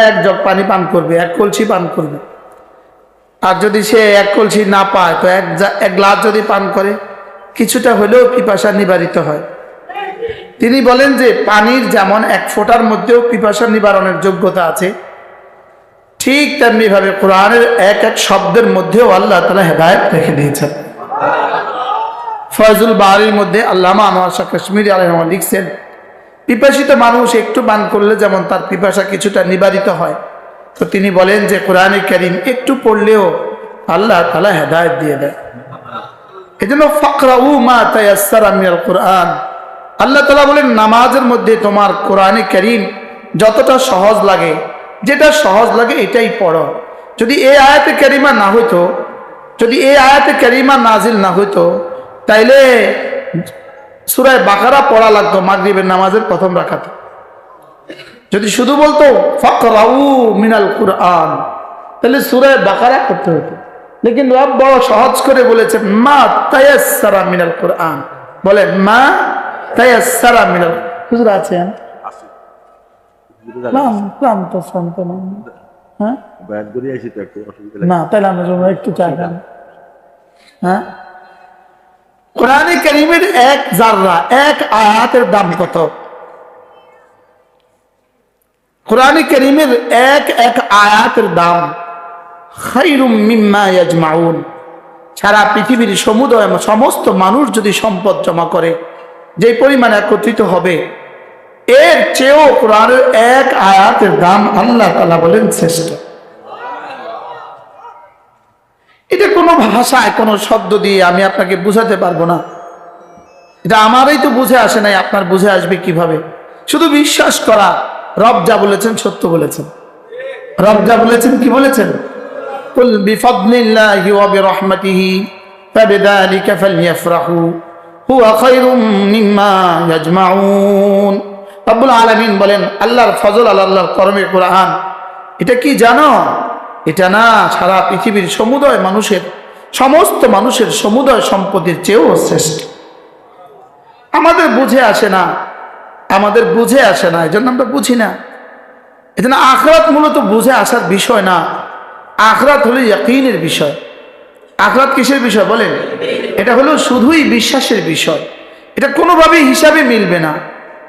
এক জগ পানি পান করবে, এক কলসি পান করবে। আর যদি সে এক কলসি না পায় তো এক গ্লাস যদি পান করে কিছুটা হলেও পিপাসা নিবারিত হয়। তিনি বলেন যে পানির যেমন এক ফোঁটার মধ্যেও পিপাসা নিবারণের যোগ্যতা আছে, ঠিক তেমনি ভাবে কোরআনের এক এক শব্দের মধ্যেও আল্লাহ তাআলা হেদায়েত রেখে দিয়েছেন। ফয়জুল বারির মধ্যে আল্লামা আনোয়ার শাহ কাশ্মীরি আলাইহিস সালাম লিখছেন, পিপাসিত মানুষ একটু পান করলে যেমন তার পিপাসা কিছুটা নিবারিত হয়, তো তিনি বলেন যে কোরআনে কারীম একটু পড়লেও আল্লাহ তাআলা হেদায়েত দিয়ে দেয়। এজন্য ফাকরাউ মা তায়াসসারা মিনাল কোরআন, আল্লাহ তাআলা বলেন নামাজের মধ্যে তোমার কোরআনে কারীম যতটা সহজ লাগে, যেটা সহজ লাগে এটাই পড়ো। যদি এই আয়াতে কারিমা না হইতো, যদি এই আয়াতে কারিমা নাজিল না হইতো, তাইলে সূরা বাকারা পড়া লাগতো মাগরিবের নামাজের প্রথম রাকাতে। যদি শুধু বলতো ফাকরাউ মিনাল কুরআন, তাহলে সূরা বাকারা পড়তে হতো। লেকিন রব বড় সহজ করে বলেছেন মা তায়াসসারা মিনাল কুরআন, বলে মা তায়াসসারা মিনাল। হুজুর আছেন? না তাহলে আমরা একটু চাইলাম। হ্যাঁ, কোরআনে কারীমের এক জাররা, এক আয়াতের দাম কত? কোরআনে কারীমের এক এক আয়াতের দাম খায়রুম মিম্মা ইয়াজমাউন। সারা পৃথিবীর সমুদয় সমস্ত মানুষ যদি সম্পদ জমা করে যে পরিমাণ একত্রিত হবে, এর চেয়েও কোরআনের এক আয়াতের দাম আল্লাহ তাআলা বলেন শ্রেষ্ঠ। এটা কোনো ভাষায় কোনো শব্দ দিয়ে আমি আপনাকে বুঝাতে পারবো না। এটা আমারই তো বুঝে আসে নাই, আপনার বুঝে আসবে কিভাবে? শুধু বিশ্বাস করা, রব যা বলেছেন সত্য বলেছেন। রব যা বলেছেন কি বলেছেন? কুল বিফাদলিল্লাহি ওয়া বিরহমাতিহি ফাবিযালিকা ফালইফরাহু হুয়া খায়রুম মিম্মা ইয়াজমাউন। রব্বুল আলামিন বলেন আল্লাহর ফজল, আল্লাহর করমে কোরআন। এটা কি জানো? এটা না সারা পৃথিবীর সমুদয় মানুষের, সমস্ত মানুষের সমুদয় সম্পদের চেয়েও শ্রেষ্ঠ। আমাদের বুঝে আসে না, আমাদের বুঝে আসে না, এই জন্য আমরা বুঝি না। এই জন্য আখিরাত মূলত বুঝে আসার বিষয় না, আখিরাত হলো ইয়াকিনের বিষয়। আখিরাত কিসের বিষয় বলেন? এটা হলো শুধুই বিশ্বাসের বিষয়। এটা কোনোভাবেই হিসাবে মিলবে না,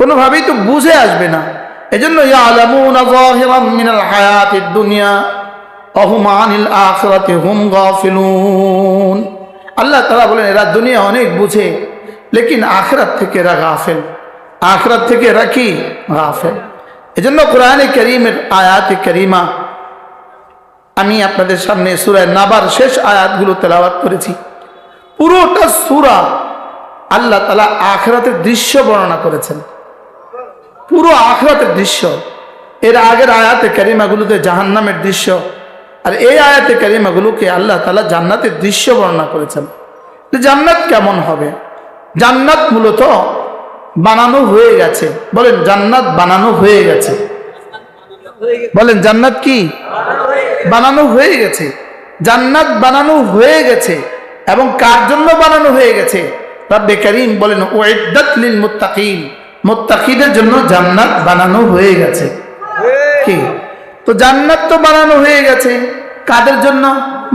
কোনোভাবেই তো বুঝে আসবে না। এজন্য ইয়ালামুনা যাহিরাম মিনাল হায়াতিদ দুনিয়া ওয়া হুম আনিল আখিরাতি হুম গাফিলুন। আল্লাহ তাআলা বলেন এরা দুনিয়া অনেক বুঝে, লেকিন আখিরাত থেকে এরা গাফেল। আখিরাত থেকে এরা কি? গাফেল। এজন্য কোরআনে কারীমের আয়াতে কারীমা আমি আপনাদের সামনে সূরা নাবার শেষ আয়াতগুলো তেলাওয়াত করেছি। পুরোটা সূরা আল্লাহ তাআলা আখিরাতের দৃশ্য বর্ণনা করেছেন, পুরো আখিরাতের দৃশ্য। এর আগের আয়াতে কারিমাগুলোতে জাহান্নামের দৃশ্য, আর এই আয়াতে কারিমাগুলোকে আল্লাহ তাআলা জান্নাতের দৃশ্য বর্ণনা করেছেন। জান্নাত কেমন হবে? জান্নাত মূলত বানানো হয়ে গেছে। বলেন জান্নাত বানানো হয়ে গেছে। বলেন জান্নাত কি? বানানো হয়ে গেছে। জান্নাত বানানো হয়ে গেছে। এবং কার জন্য বানানো হয়ে গেছে? রব্বে কারীম বলেন উইদ্দাত লিল মুত্তাকিন, মুত্তাকিদের জন্য জান্নাত বানানো হয়ে গেছে। কি? তো জান্নাত তো বানানো হয়ে গেছে কাদের জন্য?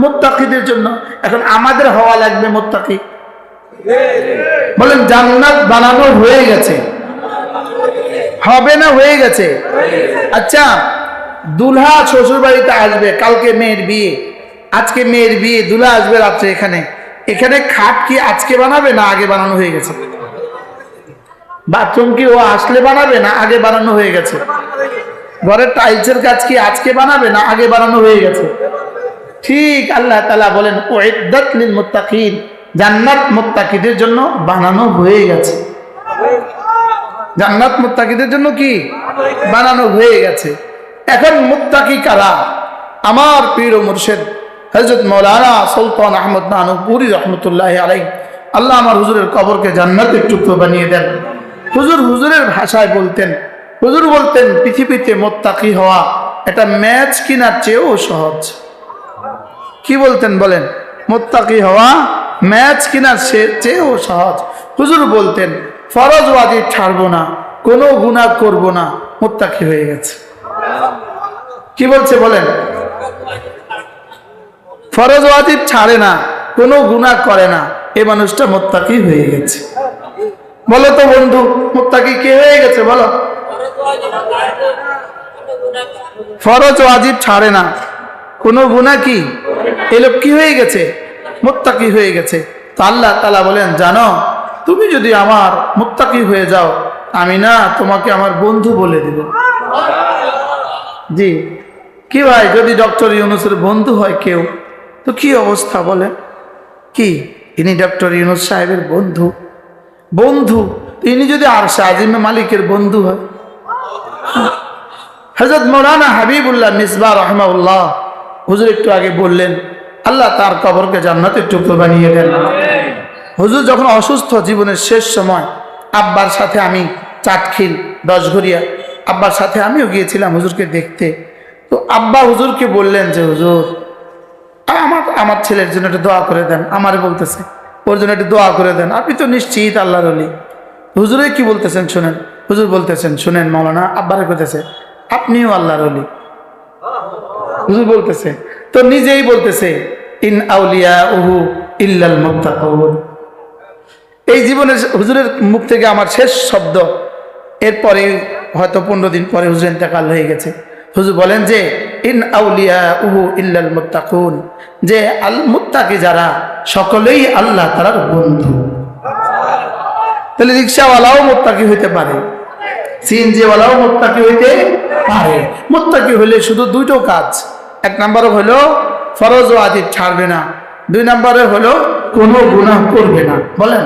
মুত্তাকিদের জন্য। এখন আমাদের হওয়া লাগবে মুত্তাকি। বলেন জান্নাত বানানো হয়ে গেছে, হবে না হয়ে গেছে? আচ্ছা, দুলহা শ্বশুর বাড়িতে আসবে, কালকে মেয়ের বিয়ে, আজকে মেয়ের বিয়ে, দুলহা আসবে রাত্রে এখানে। এখানে খাট কি আজকে বানাবে না আগে বানানো হয়ে গেছে? বাথরুম কি ও আসলে বানাবে না আগে বানানো হয়ে গেছে? ঘরের টাইলসের কাজ কি আজকে বানাবে না আগে বানানো হয়ে গেছে? ঠিক আল্লাহ তাআলা বলেন উইদ্দাত লিল মুত্তাকিন, জান্নাত মুত্তাকিদের জন্য বানানো হয়ে গেছে। জান্নাত মুত্তাকিদের জন্য কি বানানো হয়ে গেছে। এখন মুত্তাকি কারা? আমার পীর ও মুর্শিদ হযরত মাওলানা সুলতান আহমদ নানুপুরি রহমতুল্লাহ আলাইহি, আল্লাহ আমার হুজুরের কবরকে জান্নাতের টুকরো বানিয়ে দেন। হুজুরের ভাষায় বলতেন, হুজুর বলতেন পৃথিবীতে মুত্তাকি হওয়া এটা ম্যাচ কেনার চেয়েও সহজ। কি বলতেন বলেন? মুত্তাকি হওয়া ম্যাচ কেনার চেয়েও সহজ। হুজুর বলতেন ফরজ ওয়াজিব ছাড়বো না, কোনো গুনাহ করব না, মুত্তাকি হয়ে গেছে। কি বলছে বলেন? ফরজ ওয়াজিব ছাড়ে না, কোনো গুনাহ করে না, এই মানুষটা মুত্তাকি হয়ে গেছে। বলো তো বন্ধু, মুত্তাকি কে হয়ে গেছে বলো? ফরজ ওয়াজিব ছাড়ে না, কোনো গুনাহ কি, এই লোক কি হয়ে গেছে? মুত্তাকি হয়ে গেছে। তো আল্লাহ তাআলা বলেন, জানো তুমি যদি আমার মুত্তাকি হয়ে যাও, আমি না তোমাকে আমার বন্ধু বলে দেব। জি, কি ভাই, যদি ডক্টর ইউনূসের বন্ধু হয় কেউ, তো কি অবস্থা বলে? কি ইনি ডক্টর ইউনূস সাহেবের বন্ধু? বন্ধু ইনি যদি আরশে আজিমে মালিকের বন্ধু হয়। হযরত মাওলানা হাবিবুল্লাহ মিসবাহ রাহিমাহুল্লাহ হুজুর একটু আগে বললেন, আল্লাহ তার কবরকে জান্নাতের টুকরো বানিয়ে দেন। হুজুর যখন অসুস্থ, জীবনের শেষ সময়, আব্বার সাথে আমি চাটখিল 10 ঘরিয়া আব্বার সাথে আমিও গিয়েছিলাম হুজুরকে দেখতে। তো আব্বা হুজুরকে বললেন যে হুজুর আমার ছেলের জন্য একটু দোয়া করে দেন। আমারে বলতেছে ওর জন্য একটু দোয়া করে দেন, আপনি তো নিশ্চিত আল্লাহর ওলি। হুজুরে কি বলতেছেন শুনেন, হুজুর বলতেছেন শুনেন, মাওলানা আব্বারে কইতেছে আপনিও আল্লাহর ওলি। হুজুর বলতেছে, তো নিজেই বলতেছে ইন আউলিয়াউহু ইল্লাল মুত্তাকুন। এই জীবনে হুজুরের মুখ থেকে আমার শেষ শব্দ। এরপরে হয়তো 15 দিন পরে হুজুর ইন্তেকাল হয়ে গেছে। হুজুর বলেন যে ইন আউলিয়াউহু ইল্লাল মুত্তাকুন, যে আল মুত্তাকি যারা সকলেই আল্লাহ তাআলার বন্ধু। তাহলে রিকশাওয়ালাও মুত্তাকি হইতে পারে, সিএনজিওয়ালাও মুত্তাকি হইতে পারে। মুত্তাকি হইলে শুধু দুটো কাজ, এক নম্বরে হলো ফরজ ওয়াজিব ছাড়বে না, 2 নম্বরে হলো কোনো গুনাহ করবে না। বলেন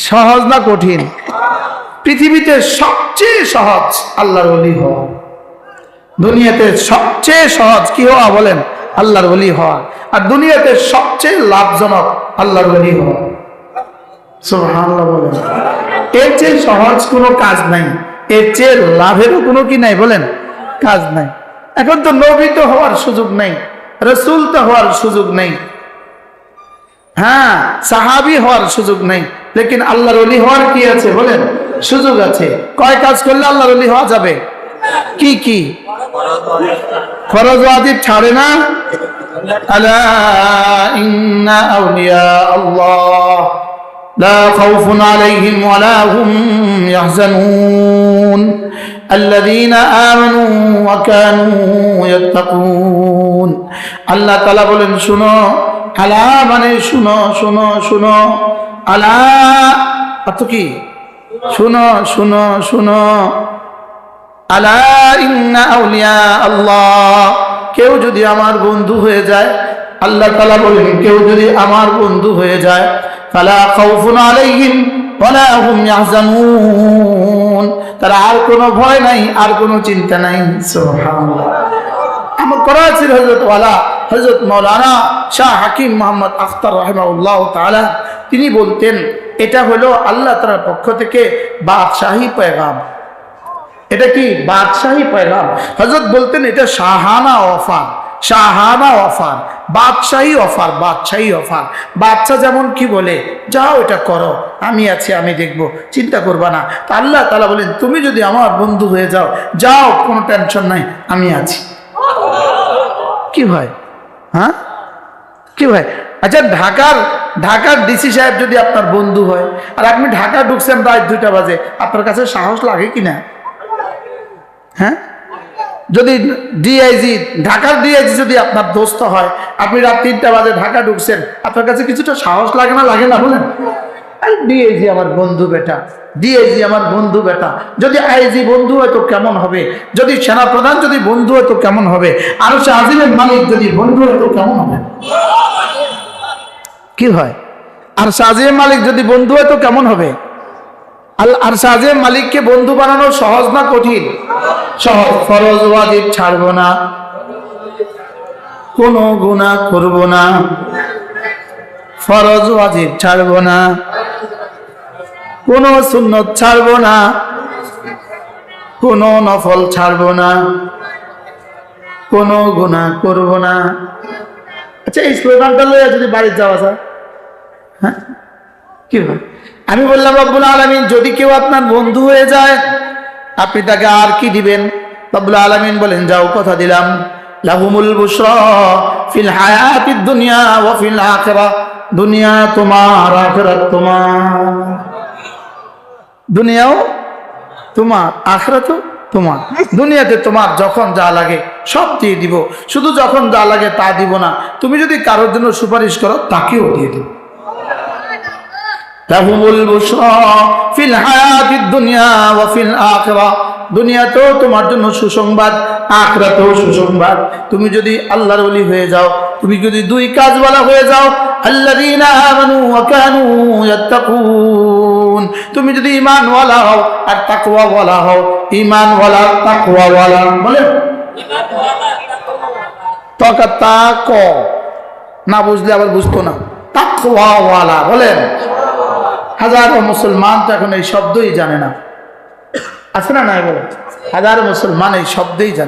সহজ না কঠিন? পৃথিবীতে সবচেয়ে সহজ আল্লাহর ওলি হওয়া। দুনিয়াতে সবচেয়ে সহজ কি হওয়া বলেন? আল্লাহর ওলি হওয়া। আর দুনিয়াতে সবচেয়ে লাভজনক আল্লাহর ওলি হওয়া। সুবহানাল্লাহ বলেন। এর চেয়ে সহজ কোনো কাজ নাই, এর চেয়ে লাভেরও কোনো কি নাই বলেন, কাজ নাই। এখন তো নবী তো হওয়ার সুযোগ নেই, রাসূল তো হওয়ার সুযোগ নেই, হ্যাঁ সাহাবী হওয়ার সুযোগ নেই, লেকিন আল্লাহর ওলি হওয়ার কি আছে বলেন? সুযোগ আছে। কয় কাজ করলে আল্লাহর ওলি হওয়া যাবে? কি কি? ফরজ ওয়াজিব ছাড়ে না। আলা ইন্না আউলিয়া আল্লাহ লা খাউফুন আলাইহিম ওয়া লা হুম ইয়াহজানুন আল্লাযীনা আমানু ওয়া কানু ইয়াত্তাকুন। আল্লাহ তাআলা বলেন শুনো, আলা মানে শুনো শুনো শুনো, আলা অর্থ কি? শুনো শুনো শুনো। আলা ইন্না আউলিয়া আল্লাহ, কেউ যদি আমার বন্ধু হয়ে যায়, আল্লাহ তাআলা বলেন কেউ যদি আমার বন্ধু হয়ে যায়, ফালা খাউফুন আলাইহিম ওয়ালা হুম ইয়াহজানুন, তার আর কোনো ভয় নাই, আর কোনো চিন্তা নাই। সুবহানাল্লাহ। আমার করাচির হযরত মাওলানা শাহ হাকিম মোহাম্মদ আখতার রাহিমাহুল্লাহ তাআলা তিনি বলতেন, এটা হলো আল্লাহ তাআলার পক্ষ থেকে বাদশাহী পয়গাম। এটা কি? বাদশাহী পয়গাম। হযরত বলতেন এটা শাহানা অফার, শাহানা অফার, বাদশাহী অফার, বাদশাহী অফার। বাদশা যেমন কি বলে, যাও এটা করো, আমি আছি, আমি দেখব, চিন্তা করবা না। তা আল্লাহ তাআলা বলেন তুমি যদি আমার বন্ধু হয়ে যাও, যাও, কোনো টেনশন নাই, আমি আছি। কি ভাই, হ্যাঁ কি ভাই? আচ্ছা ঢাকার ডিসি সাহেব যদি আপনার বন্ধু হয়, আর আপনি ঢাকা ঢুকছেন রাত 2টা বাজে, আপনার কাছে সাহস লাগে কিনা? হ্যাঁ, যদি ডিআইজি, ঢাকার ডিআইজি যদি আপনার দোস্ত হয়, আপনি রাত 3টা বাজে ঢাকা ঢুকছেন, আপনার কাছে কিছুটা সাহস লাগে না, লাগে না বলেন? ডিআইজি আমার বন্ধু বেটা, ডিআইজি আমার বন্ধু বেটা। যদি আইজি বন্ধু হয় তো কেমন হবে? যদি সেনাপ্রধান যদি বন্ধু হয় তো কেমন হবে? আরশে আজিমের মালিক যদি বন্ধু হয় তো কেমন হবে? কি হয়? আরশে আজিমের মালিক যদি বন্ধু হয় তো কেমন হবে? আরশে আজিমের মালিককে বন্ধু বানানো সহজ না কঠিন? সহজ। ফরজ ওয়াজিব ছাড়বো না, কোনো গুনাহ করব না, ফরজ ওয়াজিব ছাড়বো না, কোনো সুন্নত ছাড়বো না, কোনো নফল ছাড়বো না, কোনো গুনাহ করব না। আচ্ছা, এই স্লোগানটা লইয়া যদি বাড়ি যাওয়া যায়, হ্যাঁ কি হয়? আমি বললাম রব্বুল আলামিন যদি কেউ আপনার বন্ধু হয়ে যায়, আপনি তাকে আর কি দিবেন? রব্বুল আলামিন বলেন, যাও কথা দিলাম, লাহুমুল বুশরা ফিল হায়াতিদ দুনিয়া ওয়া ফিল আখিরাহ, দুনিয়া তোমার, আখিরাত তোমার। দুনিয়াও তোমার, আখিরাতও তোমার। দুনিয়াতে তোমার যখন যা লাগে সব দিয়ে দিব, শুধু যখন যা লাগে তা দিব না, তুমি যদি কারোর জন্য সুপারিশ করো তাকেও দিয়ে দিব। লাহুমুল বুশরা ফিল হায়াতিদ দুনিয়া ওয়া ফিল আখিরাহ, দুনিয়াতেও তোমার জন্য সুসংবাদ, আখিরাতেও সুসংবাদ। তুমি যদি আল্লাহর ওলি হয়ে যাও, তুমি যদি দুই কাজওয়ালা হয়ে যাও, আল্লাযীনা আমানু ওয়া কানু ইয়াত্তাকুন, তুমি যদি ঈমানওয়ালা হও আর তাকওয়াওয়ালা হও, ঈমানওয়ালা তাকওয়াওয়ালা, বলেন তাক না বুঝলে আবার বুঝতো না, তাকওয়াওয়ালা বলেন। হাজারো মুসলমান তো এখন এই শব্দই জানে না, আছে না? নাই বলে, হাজারো মুসলমান এই শব্দই জানে।